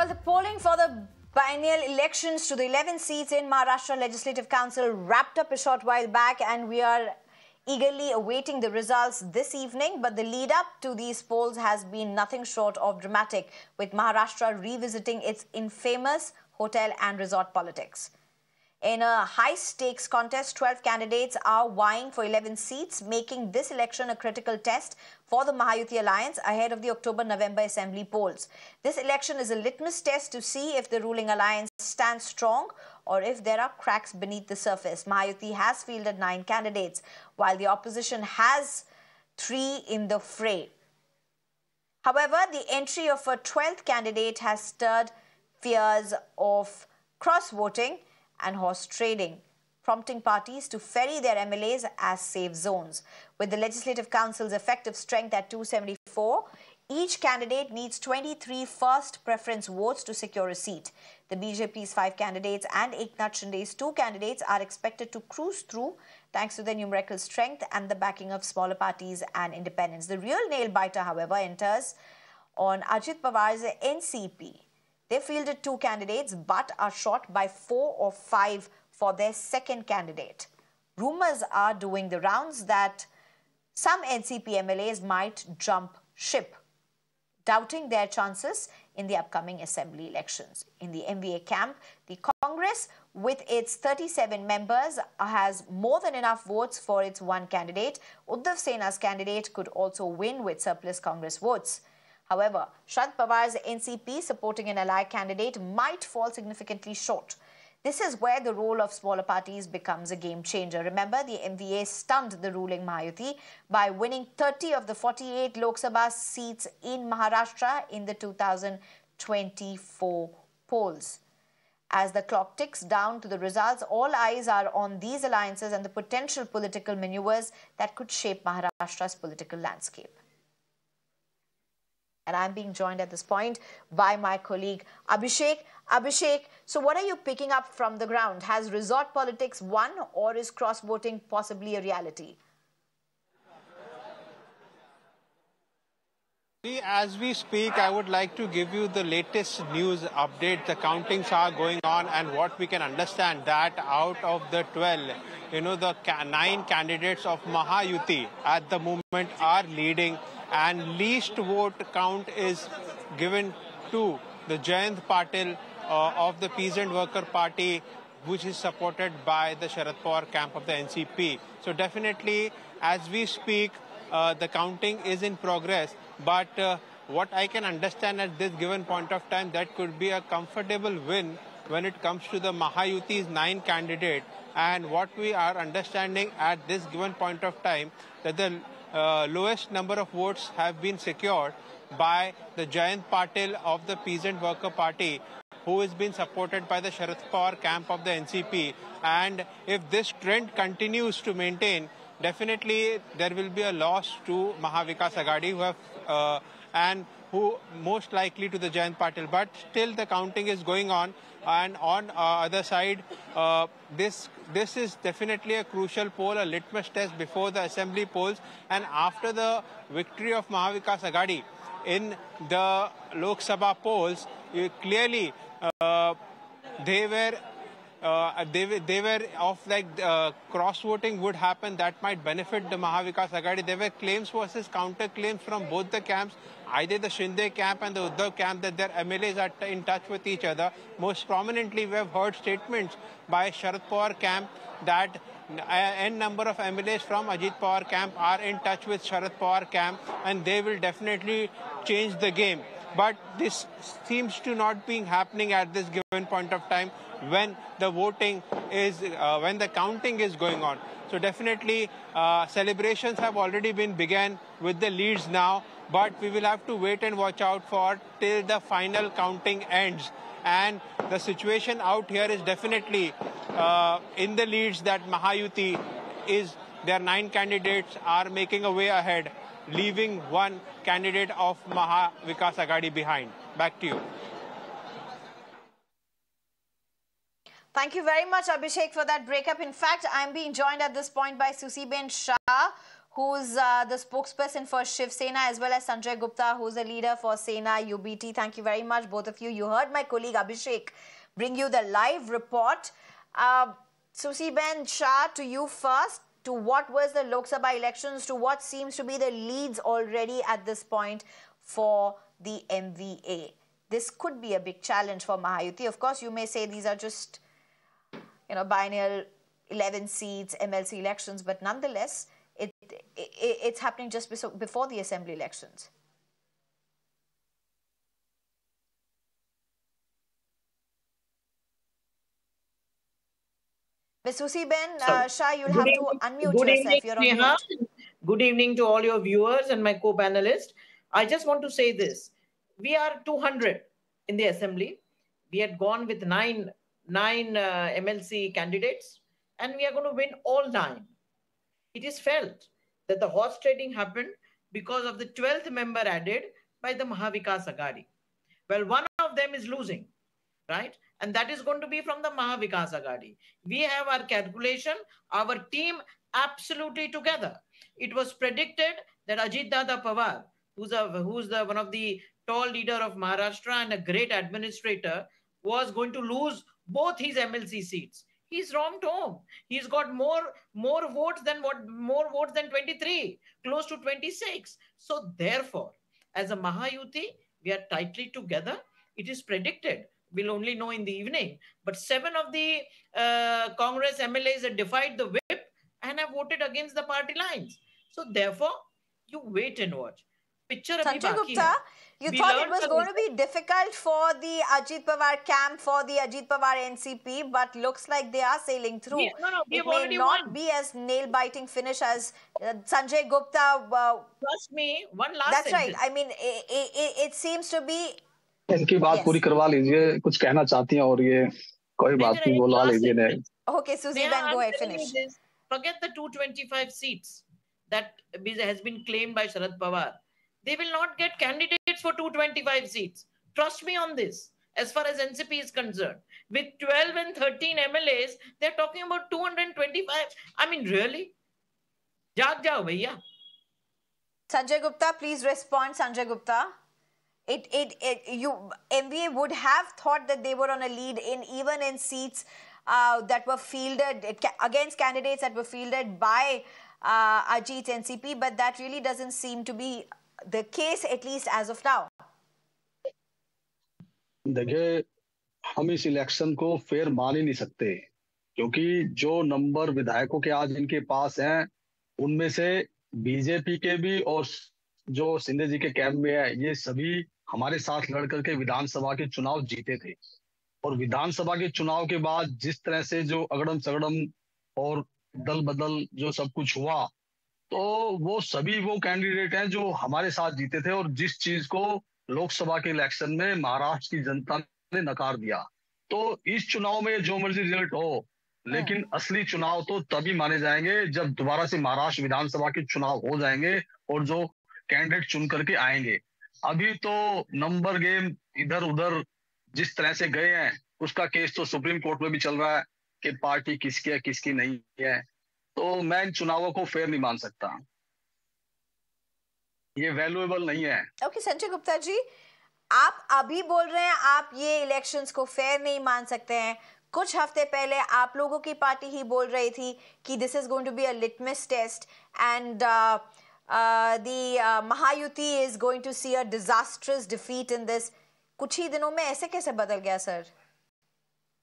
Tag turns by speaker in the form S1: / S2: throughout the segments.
S1: Well, the polling for the biennial elections to the 11 seats in Maharashtra Legislative Council wrapped up a short while back, and we are eagerly awaiting the results this evening. But the lead up to these polls has been nothing short of dramatic, with Maharashtra revisiting its infamous hotel and resort politics. In a high-stakes contest, 12 candidates are vying for 11 seats, making this election a critical test for the Mahayuti alliance ahead of the October-November assembly polls. This election is a litmus test to see if the ruling alliance stands strong or if there are cracks beneath the surface. Mahayuti has fielded 9 candidates, while the opposition has 3 in the fray. However, the entry of a 12th candidate has stirred fears of cross-voting and horse trading, prompting parties to ferry their MLAs as safe zones. With the Legislative Council's effective strength at 274, each candidate needs 23 first preference votes to secure a seat. The BJP's 5 candidates and Eknath Shinde's 2 candidates are expected to cruise through thanks to their numerical strength and the backing of smaller parties and independents. The real nail-biter, however, enters on Ajit Pawar's NCP. They fielded 2 candidates but are short by 4 or 5 for their second candidate. Rumours are doing the rounds that some NCP MLAs might jump ship, doubting their chances in the upcoming assembly elections. In the MVA camp, the Congress, with its 37 members, has more than enough votes for its one candidate. Uddhav Sena's candidate could also win with surplus Congress votes. However, Sharad Pawar's NCP supporting an ally candidate might fall significantly short. This is where the role of smaller parties becomes a game changer. Remember, the MVA stunned the ruling Mahayuti by winning 30 of the 48 Lok Sabha seats in Maharashtra in the 2024 polls. As the clock ticks down to the results, all eyes are on these alliances and the potential political maneuvers that could shape Maharashtra's political landscape. And I'm being joined at this point by my colleague Abhishek. Abhishek, so what are you picking up from the ground? Has resort politics won, or is cross-voting possibly a reality?
S2: As we speak, I would like to give you the latest news update. The countings are going on, and what we can understand that out of the 12, the 9 candidates of Mahayuti at the moment are leading, and least vote count is given to the Jayant Patil of the Peasant Worker Party, which is supported by the Sharad Pawar camp of the NCP. So definitely, as we speak, the counting is in progress, but what I can understand at this given point of time, that could be a comfortable win when it comes to the Mahayuti's 9 candidate. And what we are understanding at this given point of time, that the lowest number of votes have been secured by the Jayant Patil of the Peasant Worker Party, who is being supported by the Sharad Pawar camp of the NCP. And if this trend continues to maintain, definitely there will be a loss to Mahavikas Aghadi, who have and who most likely to the Jayant Patil. But still the counting is going on, and on other side, this is definitely a crucial poll, a litmus test before the assembly polls. And after the victory of Mahavikas Aghadi in the Lok Sabha polls, clearly they were of cross-voting would happen that might benefit the Mahavikas Aghadi. There were claims versus counter-claims from both the camps, either the Shinde camp and the Uddhav camp, that their MLAs are in touch with each other. Most prominently, we have heard statements by Sharad Pawar camp that n number of MLAs from Ajit Pawar camp are in touch with Sharad Pawar camp, and they will definitely change the game. But this seems to not be happening at this given point of time when the voting is, when the counting is going on. So definitely celebrations have already been begun with the leads now, but we will have to wait and watch out for till the final counting ends. And the situation out here is definitely in the leads that Mahayuti is, their 9 candidates are making a way ahead, leaving one candidate of Mahavikas Aghadi behind. Back to you.
S1: Thank you very much, Abhishek, for that breakup. In fact, I'm being joined at this point by Susiben Shah, who's the spokesperson for Shiv Sena, as well as Sanjay Gupta, who's the leader for Sena UBT. Thank you very much, both of you. You heard my colleague Abhishek bring you the live report. Susi-Ben Shah, to you first. To what was the Lok Sabha elections, to what seems to be the leads already at this point for the MVA. This could be a big challenge for Mahayuti. Of course, you may say these are just, biennial 11 seats, MLC elections, but nonetheless, it's happening just before the assembly elections. Ms. Susi-Ben Shah, you'll have to unmute yourself. You're on mute.
S3: Good evening to all your viewers and my co-panelists. I just want to say this. We are 200 in the assembly. We had gone with nine MLC candidates, and we are going to win all 9. It is felt that the horse trading happened because of the 12th member added by the Mahavikas Aghadi. Well, one of them is losing, right? And that is going to be from the Mahavikas Aghadi. We have our calculation, our team absolutely together. It was predicted that Ajit Dada Pawar, who's one of the tall leader of Maharashtra and a great administrator, was going to lose both his MLC seats. He's romped home. He's got more votes than 23, close to 26. So therefore, as a Mahayuti, we are tightly together. It is predicted. We'll only know in the evening. But 7 of the Congress MLAs have defied the whip and have voted against the party lines. So therefore, you wait and watch.
S1: Sanjay Gupta, you thought it was going to be difficult for the Ajit Pawar camp, for the Ajit Pawar NCP, but looks like they are sailing through.
S3: We
S1: it may not be as nail-biting finish as Sanjay Gupta.
S3: Trust me, one last
S1: That's sentence. Right. I mean, it seems to be...
S4: इनकी बात पूरी करवा लीजिए, कुछ कहना चाहती हैं और ये कोई बात नहीं, बोलवा लीजिए ने.
S1: Okay, Susi-Ben, go ahead, finish.
S3: Forget the 225 seats that has been claimed by Sharad Pawar. They will not get candidates for 225 seats. Trust me on this. As far as NCP is concerned, with 12 and 13 MLAs, they're talking about 225. I mean, really? Jaag jao, bhaiya.
S1: Sanjay Gupta, please respond. Sanjay Gupta. MVA would have thought that they were on a lead even in seats that were fielded against candidates that were fielded by Ajit's NCP, but that really doesn't seem to be the case, at least as of now.
S4: देखिए, हम इस election को fair मान ही नहीं सकते, क्योंकि जो number विधायकों के आज इनके पास हैं, उनमें से बीजेपी के भी और जो सिंधे जी के कैंप में है, ये सभी हमारे साथ लड़ करके विधानसभा के चुनाव जीते थे. और विधानसभा के चुनाव के बाद जिस तरह से जो अगड़म सगड़म और दल बदल जो सब कुछ हुआ, तो वो सभी वो कैंडिडेट हैं जो हमारे साथ जीते थे और जिस चीज को लोकसभा के इलेक्शन में महाराष्ट्र की जनता ने नकार दिया. तो इस चुनाव में जो मर्जी रिजल्ट हो, लेकिन असली चुनाव तो तभी माने जाएंगे जब दोबारा से महाराष्ट्र विधानसभा के चुनाव हो जाएंगे और जो कैंडिडेट चुन करके आएंगे. अभी तो नंबर गेम इधर उधर जिस तरह से गए हैं, उसका केस तो सुप्रीम कोर्ट में भी चल रहा है कि पार्टी किसकी है किसकी नहीं है. तो मैं इन चुनावों को फेयर नहीं मान सकता, ये वैल्यूएबल नहीं है.
S1: ओके, संजय गुप्ता जी, आप अभी बोल रहे हैं आप ये इलेक्शंस को फेयर नहीं मान सकते हैं. कुछ हफ्ते पहले आप लोगों की पार्टी ही बोल रही थी कि this is going to be a litmus test and the Mahayuti is going to see a disastrous defeat in this. कुछ ही दिनों में ऐसे कैसे बदल गया सर?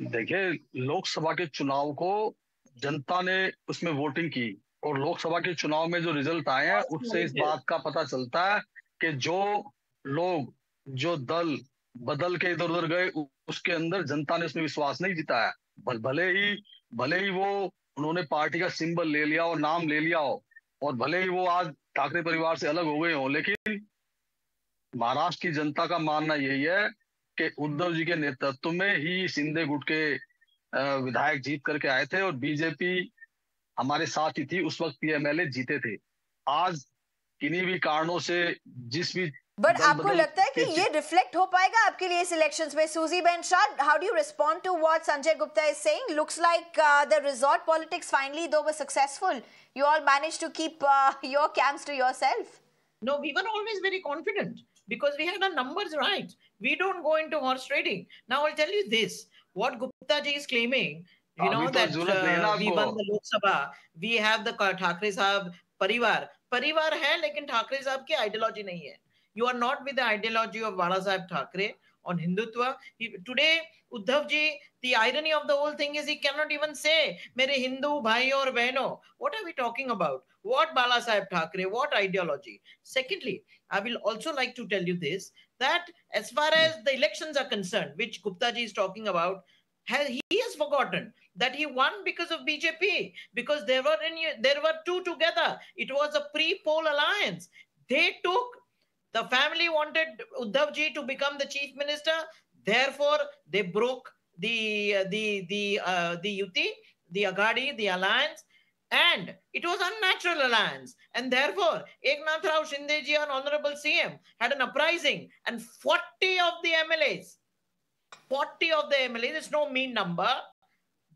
S4: देखिए, लोकसभा के चुनाव को जनता ने उसमें वोटिंग की और लोकसभा के चुनाव में जो रिजल्ट आए हैं उससे इस बात का पता चलता है कि जो लोग जो दल बदल के इधर उधर गए उसके अंदर जनता ने उसमें विश्वास नहीं जिताया. भले ही वो उन्होंने पार्टी का सिंबल ले लिया और नाम ले लिया हो और भले ही वो आज ठाकरे परिवार से अलग हो गए हो, लेकिन महाराष्ट्र की जनता का मानना यही है कि उद्धव जी के नेतृत्व में ही शिंदे गुट के विधायक जीत करके आए थे और बीजेपी हमारे साथ ही थी. उस वक्त पीएमएलए जीते थे. आज किन्हीं भी कारणों से जिस भी
S1: बट
S4: दल
S1: आपको
S4: बदल
S1: लगता है कि
S4: के
S1: ये रिफ्लेक्ट हो पाएगा आपके लिए इस इलेक्शंस में? Suji ben Shah, how do you respond to what Sanjay Gupta is saying? Looks like the resort politics finally though were successful. You all managed to keep your camps to yourself.
S3: No, we were always very confident because we had our numbers right. We don't go into horse trading. Now I'll tell you this: what Gupta ji is claiming, you
S4: अभी
S3: know,
S4: तो
S3: that
S4: जरूरत नहीं है ना
S3: we
S4: आपको।
S3: won the Lok Sabha, we have the Thakre Sahab परिवार है, लेकिन ठाकरे साहब की आइडियोलॉजी नहीं है. You are not with the ideology of Bala Saheb Thakre on Hindutva. Today, Uddhav ji, the irony of the whole thing is he cannot even say, mere Hindu bhai aur behno. What are we talking about? What Bala Saheb Thakre? What ideology? Secondly, I will also like to tell you this, that as far as the elections are concerned, which Gupta ji is talking about, he has forgotten that he won because of BJP, because there were two together. It was a pre-poll alliance. They took, the family wanted Uddhav ji to become the chief minister. Therefore, they broke the Yuti, the Agadi, the alliance, and it was unnatural alliance. And therefore, Eknath Rao Shinde ji, our honorable CM, had an uprising, and 40 of the MLAs, it's no mean number.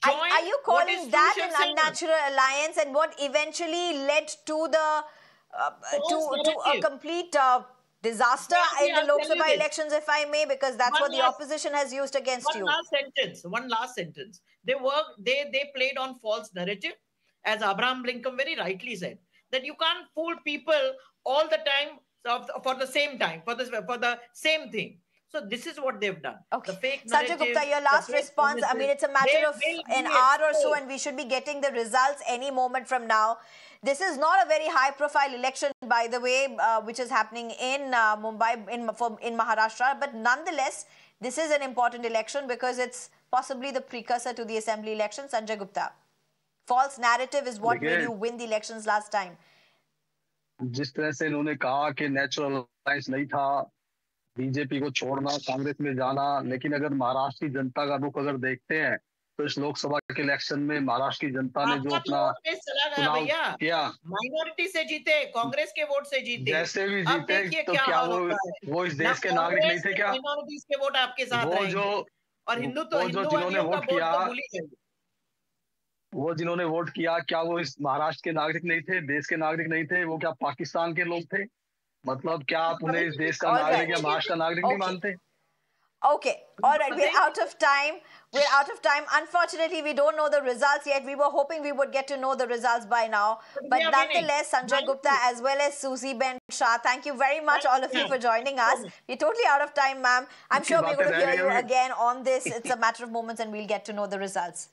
S1: Are you calling that an unnatural alliance, and what eventually led to the to a complete disaster in the Lok Sabha elections, if I may, because that's what the opposition has used against you?
S3: One last sentence. They played on false narrative, as Abraham Lincoln very rightly said, that you can't fool people all the time for the same time, for the same thing. So this is what they've done.
S1: Okay.
S3: The fake
S1: Sanjay Gupta, your last response. I mean, it's a matter of an hour or so, and we should be getting the results any moment from now. This is not a very high-profile election, by the way, which is happening in Mumbai, in Maharashtra. But nonetheless, this is an important election because it's possibly the precursor to the assembly election. Sanjay Gupta, false narrative is what made you win the elections last time.
S4: जिस तरह से इन्होंने कहा कि natural alliance नहीं था, BJP को छोड़ना, कांग्रेस में जाना, लेकिन अगर महाराष्ट्र की जनता का रुख अगर देखते हैं तो इस लोकसभा के इलेक्शन में महाराष्ट्र की जनता ने जो अपना चुनाव किया,
S3: माइनॉरिटी से जीते, कांग्रेस के वोट से जीते,
S4: जैसे भी जीते, तो क्या वो इस देश के नागरिक नहीं थे क्या?
S3: माइनॉरिटीज के वोट आपके साथ रहेंगे और हिंदू
S4: जिन्होंने वोट किया,
S3: वो
S4: जिन्होंने वोट किया, क्या वो इस महाराष्ट्र के नागरिक नहीं थे, देश के नागरिक नहीं थे? वो क्या पाकिस्तान के लोग थे? मतलब क्या आप उन्हें इस देश का नागरिक या महाराष्ट्र का नागरिक नहीं मानते?
S1: Okay, all right, we're out of time. Unfortunately, we don't know the results yet. We were hoping we would get to know the results by now. But nonetheless, Sanjay Gupta as well as Suzy Ben Shah, thank you very much, all of you, for joining us. We're totally out of time, ma'am. I'm sure we're going to hear you again on this. It's a matter of moments and we'll get to know the results.